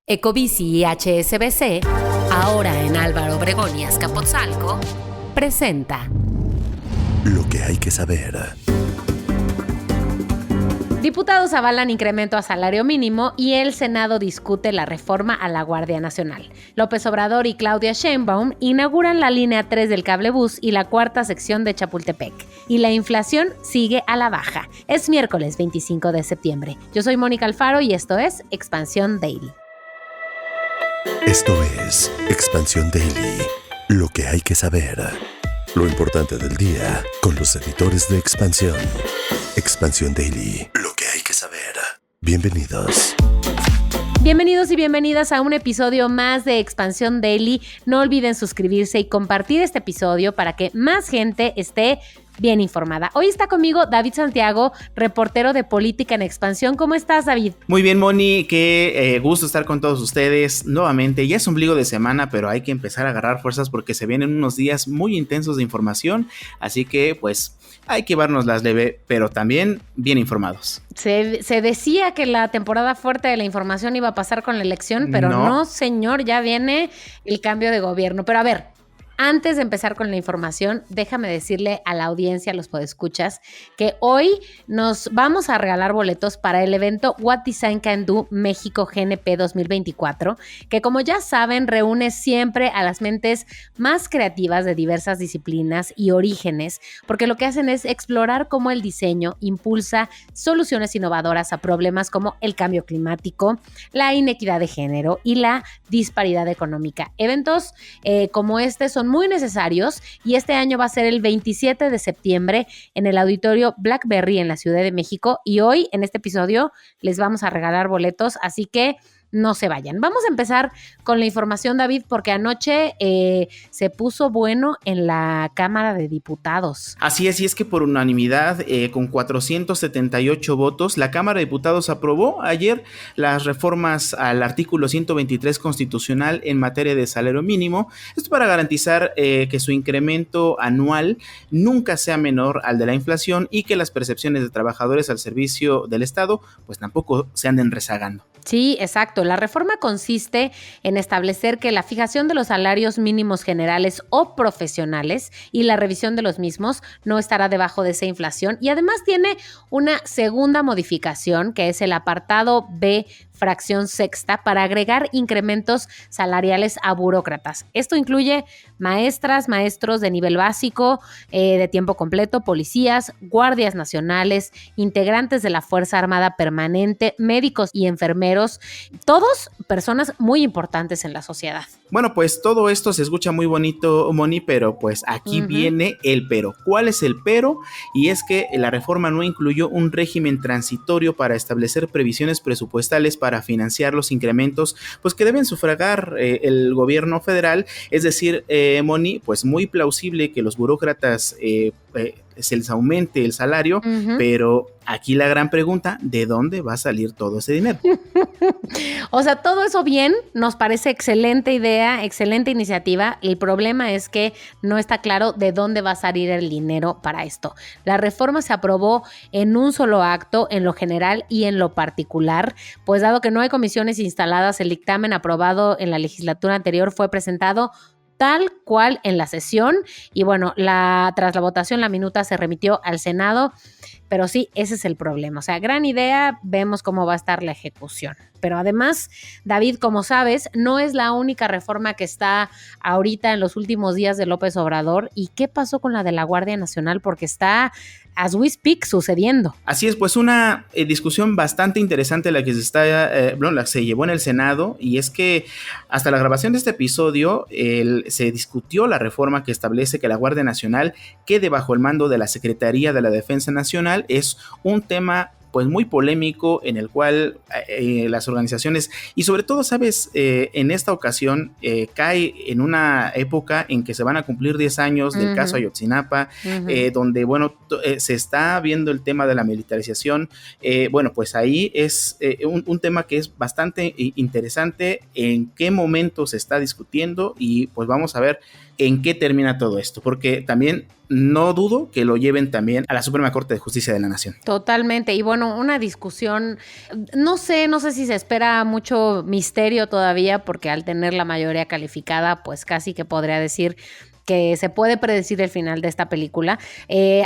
Ecobici y HSBC, ahora en Álvaro Obregón y Azcapotzalco, presenta Lo que hay que saber. Diputados avalan incremento a salario mínimo y el Senado discute la reforma a la Guardia Nacional. López Obrador y Claudia Sheinbaum inauguran la línea 3 del cablebús y la cuarta sección de Chapultepec. Y la inflación sigue a la baja. Es miércoles 25 de septiembre. Yo soy Mónica Alfaro y esto es Expansión Daily. Esto es Expansión Daily. Lo que hay que saber. Lo importante del día con los editores de Expansión. Expansión Daily. Lo que hay que saber. Bienvenidos. Bienvenidos y bienvenidas a un episodio más de Expansión Daily. No olviden suscribirse y compartir este episodio para que más gente esté bien informada. Hoy está conmigo David Santiago, reportero de Política en Expansión. ¿Cómo estás, David? Muy bien, Moni, qué gusto estar con todos ustedes nuevamente. Ya es ombligo de semana, pero hay que empezar a agarrar fuerzas porque se vienen unos días muy intensos de información, así que pues hay que llevárnoslas leve, pero también bien informados. Se decía que la temporada fuerte de la información iba a pasar con la elección, pero no, señor, ya viene el cambio de gobierno. Pero a ver, antes de empezar con la información, déjame decirle a la audiencia, a los podescuchas, que hoy nos vamos a regalar boletos para el evento What Design Can Do México GNP 2024, que como ya saben, reúne siempre a las mentes más creativas de diversas disciplinas y orígenes, porque lo que hacen es explorar cómo el diseño impulsa soluciones innovadoras a problemas como el cambio climático, la inequidad de género y la disparidad económica. Eventos como este son muy necesarios y este año va a ser el 27 de septiembre en el auditorio Blackberry en la Ciudad de México y hoy en este episodio les vamos a regalar boletos, así que no se vayan. Vamos a empezar con la información, David, porque anoche se puso bueno en la Cámara de Diputados. Así es, y es que por unanimidad, con 478 votos, la Cámara de Diputados aprobó ayer las reformas al artículo 123 constitucional en materia de salario mínimo. Esto para garantizar que su incremento anual nunca sea menor al de la inflación y que las percepciones de trabajadores al servicio del Estado pues tampoco se anden rezagando. Sí, exacto. La reforma consiste en establecer que la fijación de los salarios mínimos generales o profesionales y la revisión de los mismos no estará debajo de esa inflación y además tiene una segunda modificación que es el apartado B, fracción sexta, para agregar incrementos salariales a burócratas. Esto incluye maestras, maestros de nivel básico, de tiempo completo, policías, guardias nacionales, integrantes de la Fuerza Armada Permanente, médicos y enfermeros, todos personas muy importantes en la sociedad. Bueno, pues todo esto se escucha muy bonito, Moni, pero pues aquí viene el pero. ¿Cuál es el pero? Y es que la reforma no incluyó un régimen transitorio para establecer previsiones presupuestales para financiar los incrementos pues que deben sufragar el gobierno federal. Es decir, Moni, pues muy plausible que los burócratas se les aumente el salario, pero aquí la gran pregunta, ¿de dónde va a salir todo ese dinero? O sea, todo eso bien, nos parece excelente idea, excelente iniciativa. El problema es que no está claro de dónde va a salir el dinero para esto. La reforma se aprobó en un solo acto, en lo general y en lo particular, pues dado que no hay comisiones instaladas, el dictamen aprobado en la legislatura anterior fue presentado tal cual en la sesión y bueno, tras la votación la minuta se remitió al Senado, pero sí, ese es el problema. O sea, gran idea, vemos cómo va a estar la ejecución. Pero además, David, como sabes, no es la única reforma que está ahorita en los últimos días de López Obrador. ¿Y qué pasó con la de la Guardia Nacional? Porque está, as we speak, sucediendo. Así es, pues una discusión bastante interesante la que se llevó en el Senado, y es que hasta la grabación de este episodio se discutió la reforma que establece que la Guardia Nacional quede bajo el mando de la Secretaría de la Defensa Nacional. Es un tema pues muy polémico en el cual las organizaciones y sobre todo, sabes, en esta ocasión cae en una época en que se van a cumplir 10 años del caso Ayotzinapa, donde bueno, se está viendo el tema de la militarización. Bueno, pues ahí es un tema que es bastante interesante en qué momento se está discutiendo y pues vamos a ver en qué termina todo esto, porque también no dudo que lo lleven también a la Suprema Corte de Justicia de la Nación. Totalmente. Y bueno, una discusión, no sé si se espera mucho misterio todavía, porque al tener la mayoría calificada, pues casi que podría decir que se puede predecir el final de esta película.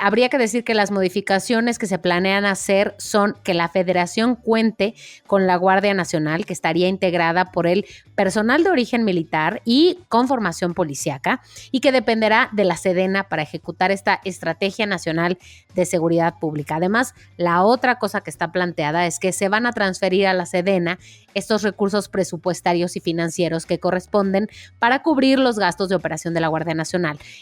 Habría que decir que las modificaciones que se planean hacer son que la Federación cuente con la Guardia Nacional, que estaría integrada por el personal de origen militar y con formación policíaca, y que dependerá de la Sedena para ejecutar esta Estrategia Nacional de Seguridad Pública. Además, la otra cosa que está planteada es que se van a transferir a la Sedena estos recursos presupuestarios y financieros que corresponden para cubrir los gastos de operación de la Guardia Nacional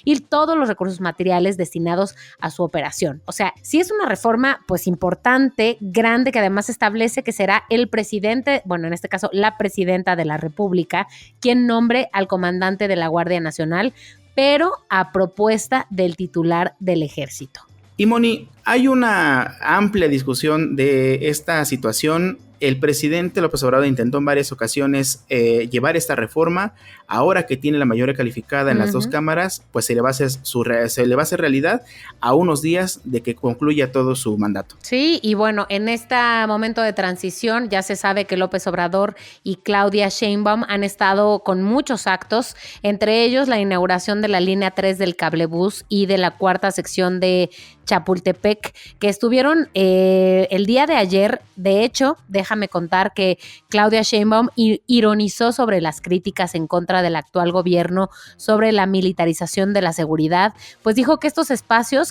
y todos los recursos materiales destinados a su operación. O sea, sí es una reforma pues importante, grande, que además establece que será el presidente, bueno, en este caso la presidenta de la República, quien nombre al comandante de la Guardia Nacional, pero a propuesta del titular del Ejército. Y Moni, hay una amplia discusión de esta situación. El presidente López Obrador intentó en varias ocasiones llevar esta reforma. Ahora que tiene la mayoría calificada en las dos cámaras, pues se le va a hacer realidad a unos días de que concluya todo su mandato. Sí, y bueno, en este momento de transición ya se sabe que López Obrador y Claudia Sheinbaum han estado con muchos actos, entre ellos la inauguración de la línea 3 del cablebús y de la cuarta sección de Chapultepec, que estuvieron el día de ayer. De hecho, déjame contar que Claudia Sheinbaum ironizó sobre las críticas en contra del actual gobierno sobre la militarización de la seguridad, pues dijo que estos espacios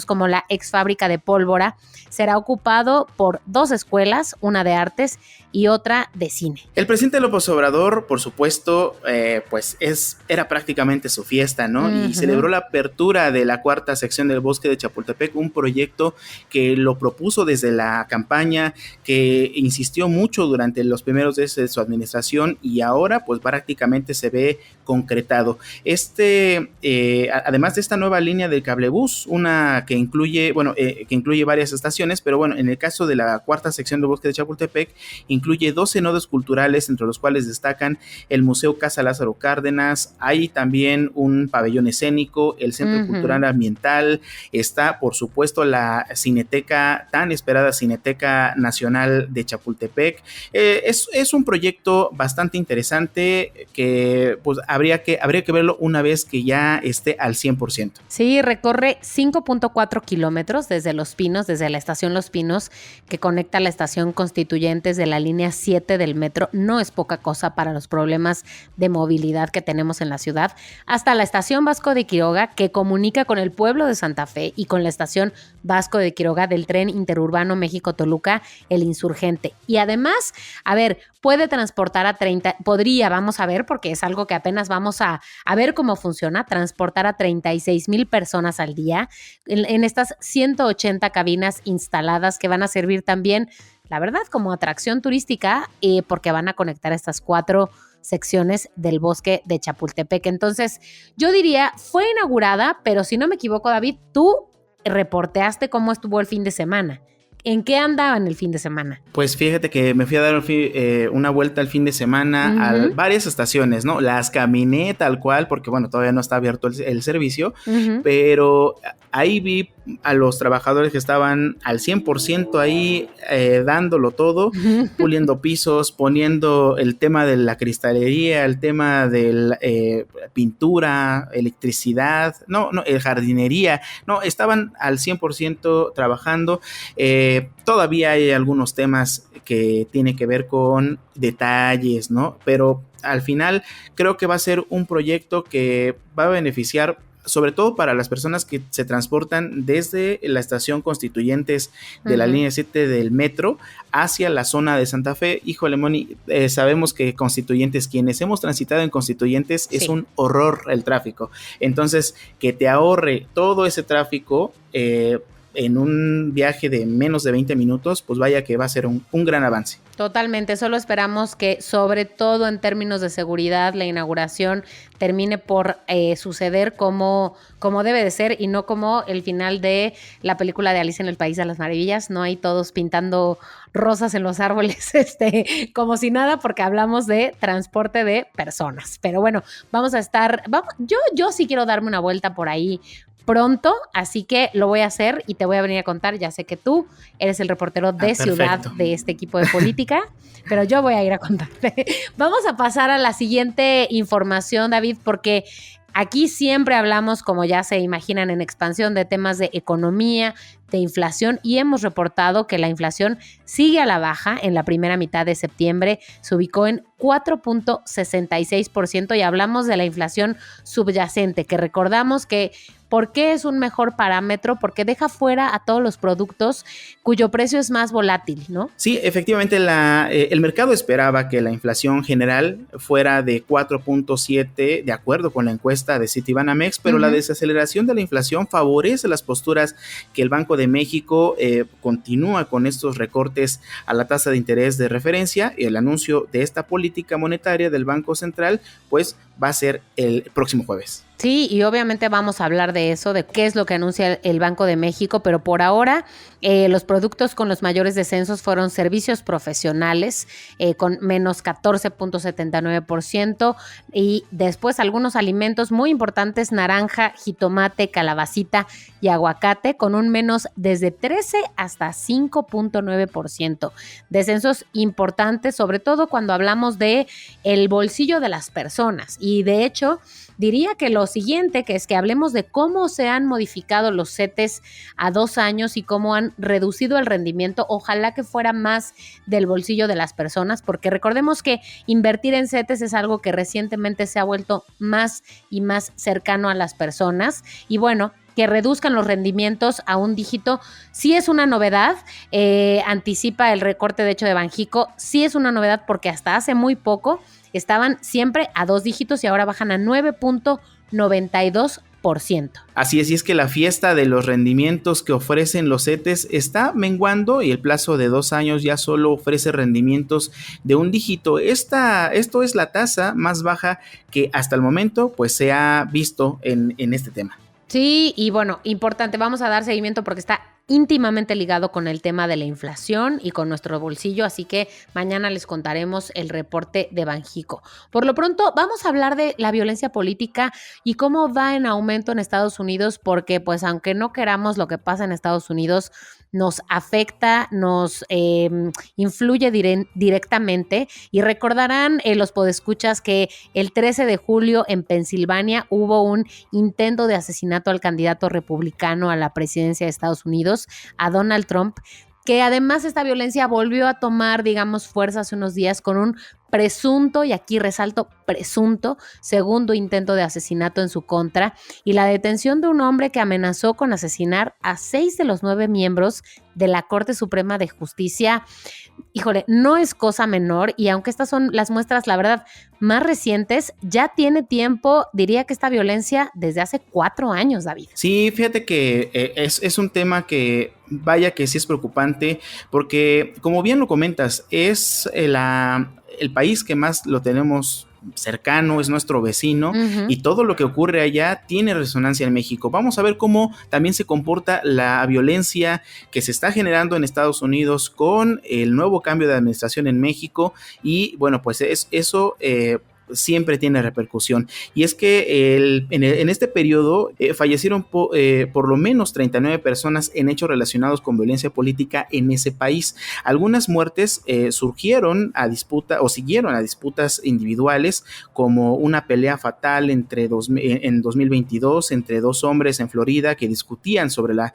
como la ex fábrica de pólvora, será ocupado por 2 escuelas, una de artes y otra de cine. El presidente López Obrador, por supuesto, pues era prácticamente su fiesta, ¿no? Y celebró la apertura de la cuarta sección del bosque de Chapultepec, un proyecto que lo propuso desde la campaña, que insistió mucho durante los primeros días de su administración y ahora pues prácticamente se ve concretado. Además de esta nueva línea del cablebús, una que incluye varias estaciones, pero bueno, en el caso de la cuarta sección del bosque de Chapultepec, incluye 12 nodos culturales, entre los cuales destacan el Museo Casa Lázaro Cárdenas, hay también un pabellón escénico, el Centro Cultural Ambiental, está por supuesto la Cineteca, tan esperada Cineteca Nacional de Chapultepec. Es un proyecto bastante interesante que pues habría que verlo una vez que ya esté al 100%. Sí, recorre 5.4 kilómetros desde Los Pinos, desde la estación Los Pinos, que conecta la estación Constituyentes de la línea 7 del metro. No es poca cosa para los problemas de movilidad que tenemos en la ciudad, hasta la estación Vasco de Quiroga, que comunica con el pueblo de Santa Fe, y con la estación Vasco de Quiroga del tren interurbano México-Toluca, el Insurgente. Y además, puede transportar vamos a ver, porque es algo que apenas vamos a ver cómo funciona, transportar a 36,000 personas al día en estas 180 cabinas instaladas que van a servir también, la verdad, como atracción turística, porque van a conectar estas 4 secciones del bosque de Chapultepec. Entonces, yo diría, fue inaugurada, pero si no me equivoco, David, tú reporteaste cómo estuvo el fin de semana. ¿En qué andaban el fin de semana? Pues fíjate que me fui a dar una vuelta el fin de semana a varias estaciones, ¿no? Las caminé tal cual, porque bueno, todavía no está abierto el servicio, pero ahí vi a los trabajadores que estaban al 100% ahí dándolo todo, puliendo pisos, poniendo el tema de la cristalería, el tema de la pintura, electricidad, jardinería, estaban al 100% trabajando. Todavía hay algunos temas que tienen que ver con detalles, ¿no? Pero al final creo que va a ser un proyecto que va a beneficiar sobre todo para las personas que se transportan desde la estación Constituyentes de la línea 7 del metro hacia la zona de Santa Fe. Híjole, Moni, sabemos que Constituyentes, quienes hemos transitado en Constituyentes, es un horror el tráfico. Entonces, que te ahorre todo ese tráfico, en un viaje de menos de 20 minutos, pues vaya que va a ser un gran avance. Totalmente, solo esperamos que sobre todo en términos de seguridad la inauguración termine por suceder como debe de ser y no como el final de la película de Alicia en el País de las Maravillas, no hay todos pintando rosas en los árboles como si nada, porque hablamos de transporte de personas. Pero bueno, yo sí quiero darme una vuelta por ahí pronto, así que lo voy a hacer y te voy a venir a contar. Ya sé que tú eres el reportero de ciudad de este equipo de política, pero yo voy a ir a contarte. Vamos a pasar a la siguiente información, David, porque aquí siempre hablamos, como ya se imaginan en Expansión, de temas de economía, de inflación, y hemos reportado que la inflación sigue a la baja. En la primera mitad de septiembre se ubicó en 4.66% y hablamos de la inflación subyacente, que recordamos que ¿por qué es un mejor parámetro? Porque deja fuera a todos los productos cuyo precio es más volátil, ¿no? Sí, efectivamente el mercado esperaba que la inflación general fuera de 4.7, de acuerdo con la encuesta de Citibanamex, pero la desaceleración de la inflación favorece las posturas que el Banco de México continúa con estos recortes a la tasa de interés de referencia, y el anuncio de esta política monetaria del Banco Central pues va a ser el próximo jueves. Sí, y obviamente vamos a hablar de eso, de qué es lo que anuncia el Banco de México, pero por ahora los productos con los mayores descensos fueron servicios profesionales, con menos 14.79%, y después algunos alimentos muy importantes, naranja, jitomate, calabacita y aguacate, con un menos desde 13 hasta 5.9%. Descensos importantes, sobre todo cuando hablamos de el bolsillo de las personas, y de hecho diría que lo siguiente, que es que hablemos de cómo se han modificado los CETES a 2 años y cómo han reducido el rendimiento. Ojalá que fuera más del bolsillo de las personas, porque recordemos que invertir en CETES es algo que recientemente se ha vuelto más y más cercano a las personas. Y bueno, que reduzcan los rendimientos a un dígito, sí es una novedad, anticipa el recorte de hecho de Banjico, sí es una novedad porque hasta hace muy poco estaban siempre a 2 dígitos y ahora bajan a 9.92%. Así es que la fiesta de los rendimientos que ofrecen los CETES está menguando y el plazo de 2 años ya solo ofrece rendimientos de un dígito. Esto es la tasa más baja que hasta el momento pues se ha visto en este tema. Sí, y bueno, importante, vamos a dar seguimiento porque está íntimamente ligado con el tema de la inflación y con nuestro bolsillo, así que mañana les contaremos el reporte de Banjico. Por lo pronto, vamos a hablar de la violencia política y cómo va en aumento en Estados Unidos, porque pues aunque no queramos, lo que pasa en Estados Unidos nos afecta, nos influye directamente, y recordarán los podescuchas que el 13 de julio en Pensilvania hubo un intento de asesinato al candidato republicano a la presidencia de Estados Unidos, a Donald Trump, que además esta violencia volvió a tomar, digamos, fuerza hace unos días con un presunto, y aquí resalto presunto, segundo intento de asesinato en su contra, y la detención de un hombre que amenazó con asesinar a 6 de los 9 miembros de la Corte Suprema de Justicia. Híjole, no es cosa menor, y aunque estas son las muestras, la verdad, más recientes, ya tiene tiempo, diría que esta violencia desde hace 4 años, David. Sí, fíjate que es un tema que vaya que sí es preocupante, porque como bien lo comentas, es el país que más lo tenemos cercano, es nuestro vecino, y todo lo que ocurre allá tiene resonancia en México. Vamos a ver cómo también se comporta la violencia que se está generando en Estados Unidos con el nuevo cambio de administración en México, y bueno, pues eso siempre tiene repercusión, y es que en este periodo fallecieron por lo menos 39 personas en hechos relacionados con violencia política en ese país. Algunas muertes siguieron a disputas individuales, como una pelea fatal en 2022 entre 2 hombres en Florida que discutían sobre la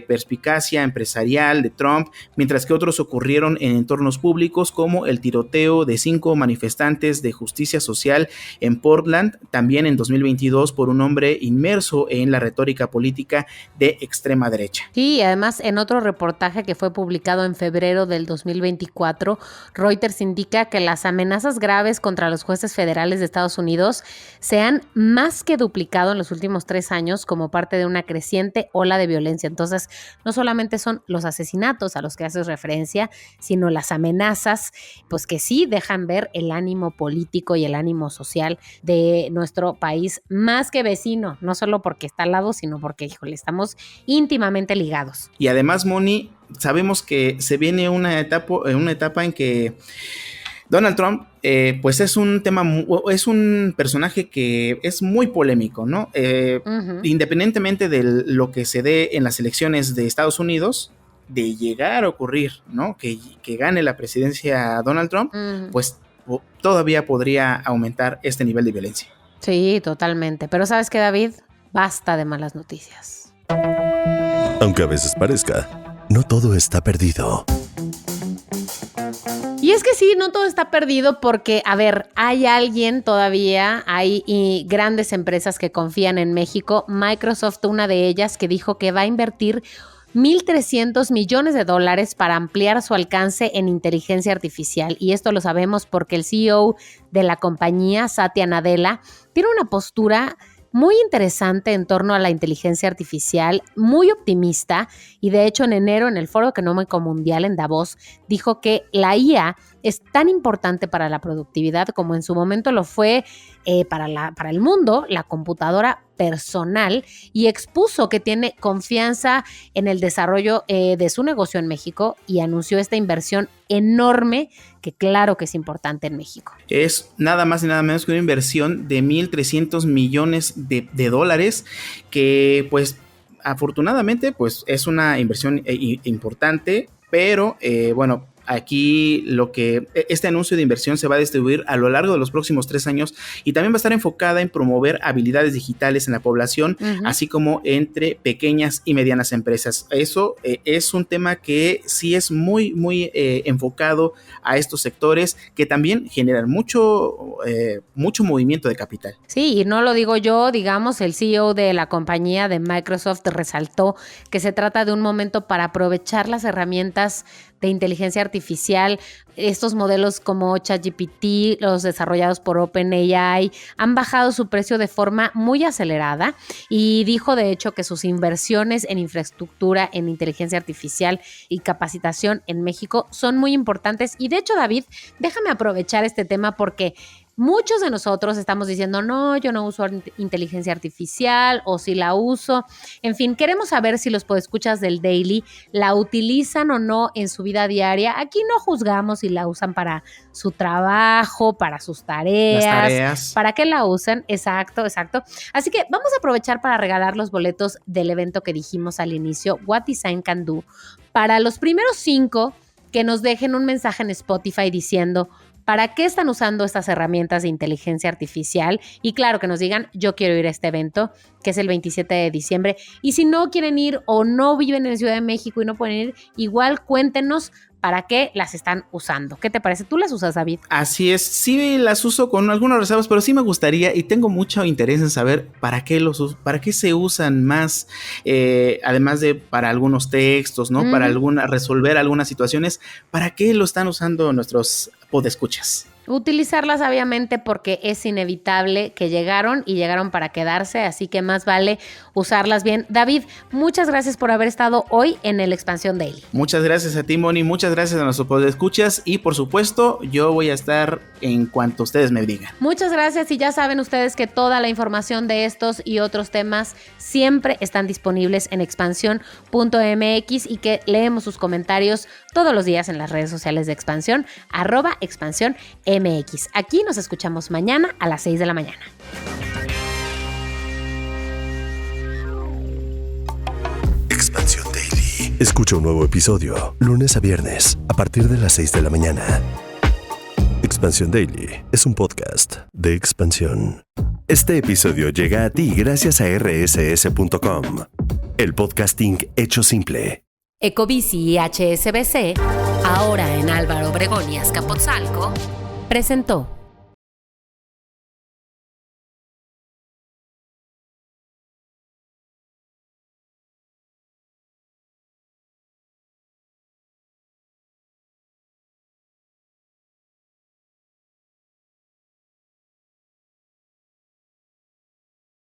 perspicacia empresarial de Trump, mientras que otros ocurrieron en entornos públicos, como el tiroteo de 5 manifestantes de justicia social social en Portland, también en 2022, por un hombre inmerso en la retórica política de extrema derecha. Sí, además en otro reportaje que fue publicado en febrero del 2024, Reuters indica que las amenazas graves contra los jueces federales de Estados Unidos se han más que duplicado en los últimos 3 años como parte de una creciente ola de violencia. Entonces, no solamente son los asesinatos a los que haces referencia, sino las amenazas, pues que sí dejan ver el ánimo político y el ánimo social de nuestro país, más que vecino, no solo porque está al lado, sino porque, híjole, estamos íntimamente ligados. Y además, Moni, sabemos que se viene una etapa en que Donald Trump, pues es un personaje que es muy polémico, ¿no? Independientemente de lo que se dé en las elecciones de Estados Unidos, de llegar a ocurrir, ¿no? Que gane la presidencia Donald Trump, pues todavía podría aumentar este nivel de violencia. Sí, totalmente. Pero ¿sabes qué, David? Basta de malas noticias. Aunque a veces parezca, no todo está perdido. Y es que sí, no todo está perdido porque, a ver, hay alguien todavía, hay grandes empresas que confían en México. Microsoft, una de ellas, que dijo que va a invertir $1,300 millones para ampliar su alcance en inteligencia artificial. Y esto lo sabemos porque el CEO de la compañía, Satya Nadella, tiene una postura muy interesante en torno a la inteligencia artificial, muy optimista, y de hecho en enero en el Foro Económico Mundial en Davos dijo que la IA es tan importante para la productividad como en su momento lo fue para el mundo, la computadora personal, y expuso que tiene confianza en el desarrollo de su negocio en México y anunció esta inversión enorme que claro que es importante en México. Es nada más y nada menos que una inversión de $1,300 millones de dólares que pues afortunadamente pues es una inversión importante, pero bueno, aquí este anuncio de inversión se va a distribuir a lo largo de los próximos 3 años y también va a estar enfocada en promover habilidades digitales en la población, así como entre pequeñas y medianas empresas. Eso es un tema que sí es muy, muy enfocado a estos sectores que también generan mucho movimiento de capital. Sí, y no lo digo yo, digamos, el CEO de la compañía de Microsoft resaltó que se trata de un momento para aprovechar las herramientas de inteligencia artificial. Estos modelos como ChatGPT, los desarrollados por OpenAI, han bajado su precio de forma muy acelerada y dijo de hecho que sus inversiones en infraestructura, en inteligencia artificial y capacitación en México son muy importantes. Y de hecho, David, déjame aprovechar este tema porque muchos de nosotros estamos diciendo, no, yo no uso inteligencia artificial o si la uso. En fin, queremos saber si los podescuchas del Daily la utilizan o no en su vida diaria. Aquí no juzgamos si la usan para su trabajo, para sus tareas. ¿Para qué la usan? Exacto. Así que vamos a aprovechar para regalar los boletos del evento que dijimos al inicio, What Design Can Do, para los primeros 5 que nos dejen un mensaje en Spotify diciendo ¿para qué están usando estas herramientas de inteligencia artificial? Y claro, que nos digan, yo quiero ir a este evento, que es el 27 de diciembre. Y si no quieren ir o no viven en Ciudad de México y no pueden ir, igual cuéntenos para qué las están usando. ¿Qué te parece? ¿Tú las usas, David? Así es, sí las uso con algunos reservas, pero sí me gustaría y tengo mucho interés en saber para qué se usan más, además de para algunos textos, ¿no? Para resolver algunas situaciones, ¿para qué lo están usando nuestros podescuchas? Utilizarlas sabiamente porque es inevitable que llegaron para quedarse, así que más vale usarlas bien. David, muchas gracias por haber estado hoy en el Expansión Daily. Muchas gracias a ti, Moni, muchas gracias a nuestros podescuchas y por supuesto yo voy a estar en cuanto ustedes me digan. Muchas gracias y ya saben ustedes que toda la información de estos y otros temas siempre están disponibles en expansión.mx y que leemos sus comentarios todos los días en las redes sociales de Expansión, @expansión MX. Aquí nos escuchamos mañana a las 6 de la mañana. Expansión Daily. Escucha un nuevo episodio lunes a viernes a partir de las 6 de la mañana. Expansión Daily es un podcast de Expansión. Este episodio llega a ti gracias a rss.com, el podcasting hecho simple. Ecobici y HSBC, ahora en Álvaro Obregón y Azcapotzalco, presentó